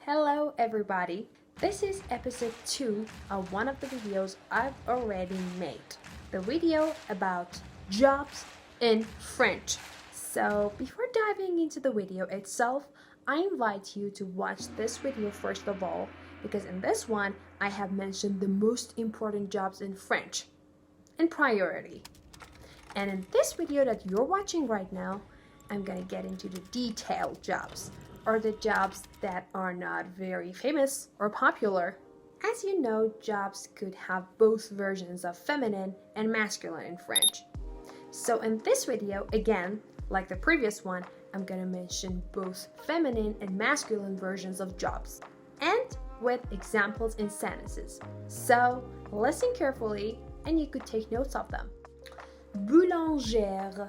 Hello everybody, this is episode 2 of one of the videos I've already made. The video about jobs in French. So before diving into the video itself, I invite you to watch this video first of all, because in this one I have mentioned the most important jobs in French in priority. And in this video that you're watching right now, I'm gonna get into the detailed jobs, or the jobs that are not very famous or popular. As you know, jobs could have both versions of feminine and masculine in French. So in this video, again, like the previous one, I'm gonna mention both feminine and masculine versions of jobs, and with examples in sentences. So listen carefully and you could take notes of them. Boulangère,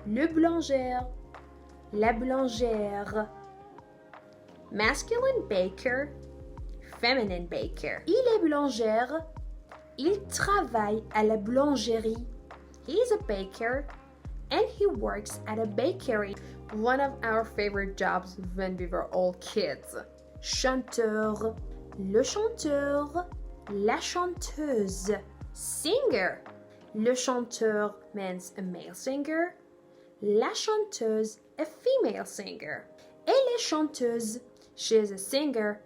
le boulanger, la boulangère. Masculine baker, feminine baker. Il est boulangère, il travaille à la boulangerie. He's a baker and he works at a bakery. One of our favorite jobs when we were all kids. Chanteur, le chanteur, la chanteuse. Singer. Le chanteur means a male singer. La chanteuse, a female singer. Et les chanteuses, she is a singer.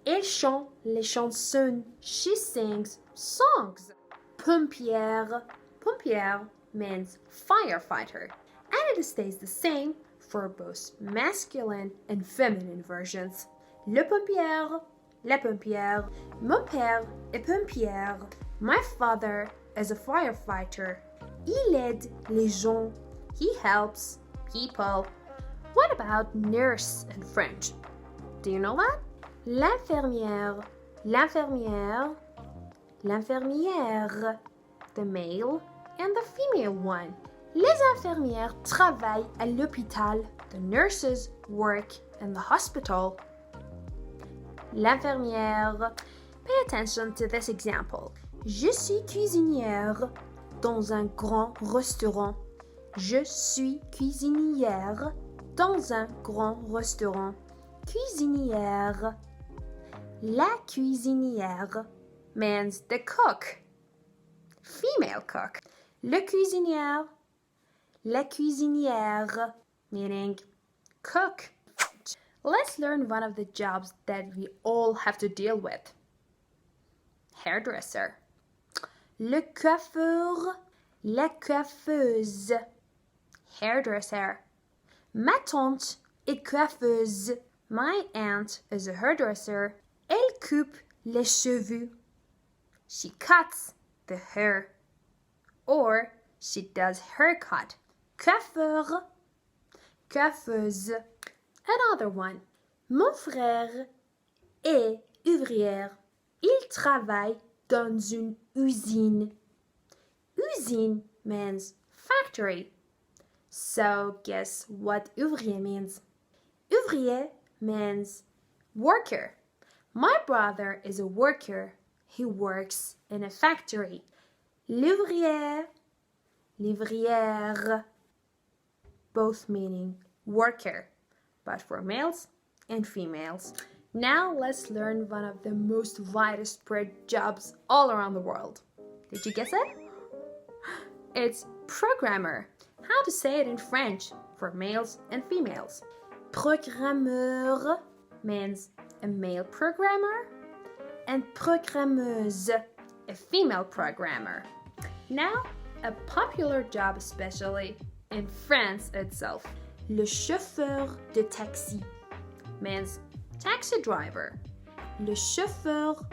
Elle chante les chansons, she sings songs. Pompière, pompière means firefighter. And it stays the same for both masculine and feminine versions. Le pompière, la pompière. Mon père est pompière. My father is a firefighter. Il aide les gens. He helps people. What about nurse in French? Do you know that? L'infirmière, l'infirmière, l'infirmière, the male and the female one. Les infirmières travaillent à l'hôpital. The nurses work in the hospital. L'infirmière. Pay attention to this example. Je suis cuisinière dans un grand restaurant. Je suis cuisinière dans un grand restaurant. Cuisinière. La cuisinière means the cook, female cook. Le cuisinière, la cuisinière, meaning cook. Let's learn one of the jobs that we all have to deal with. Hairdresser. Le coiffeur, la coiffeuse. Hairdresser. Ma tante est coiffeuse. My aunt is a hairdresser. Elle coupe les cheveux. She cuts the hair. Or she does haircut. Coiffeur, coiffeuse. Another one. Mon frère est ouvrier. Il travaille dans une usine. Usine means factory. So guess what ouvrier means? Ouvrier means worker. My brother is a worker. He works in a factory. L'ouvrier, l'ouvrière, both meaning worker, but for males and females. Now let's learn one of the most widespread jobs all around the world. Did you guess it? It's programmer. How to say it in French for males and females. Programmeur means a male programmer, and programmeuse, a female programmer. Now, a popular job, especially in France itself. Le chauffeur de taxi means taxi driver. Le chauffeur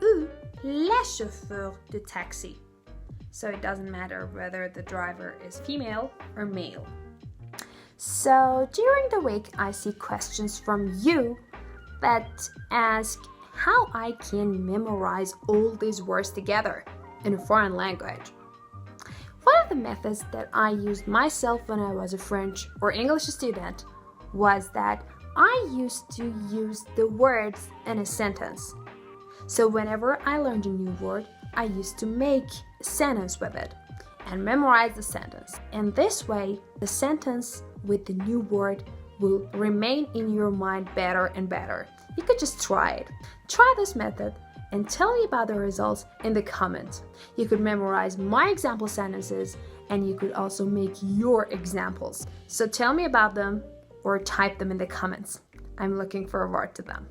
ou la chauffeur de taxi. So it doesn't matter whether the driver is female or male. So during the week, I see questions from you that ask how I can memorize all these words together in a foreign language. One of the methods that I used myself when I was a French or English student was that I used to use the words in a sentence. So whenever I learned a new word, I used to make a sentence with it and memorize the sentence. And this way, the sentence with the new word will remain in your mind better and better. You could just try it. Try this method and tell me about the results in the comments. You could memorize my example sentences and you could also make your examples. So tell me about them or type them in the comments. I'm looking forward to them.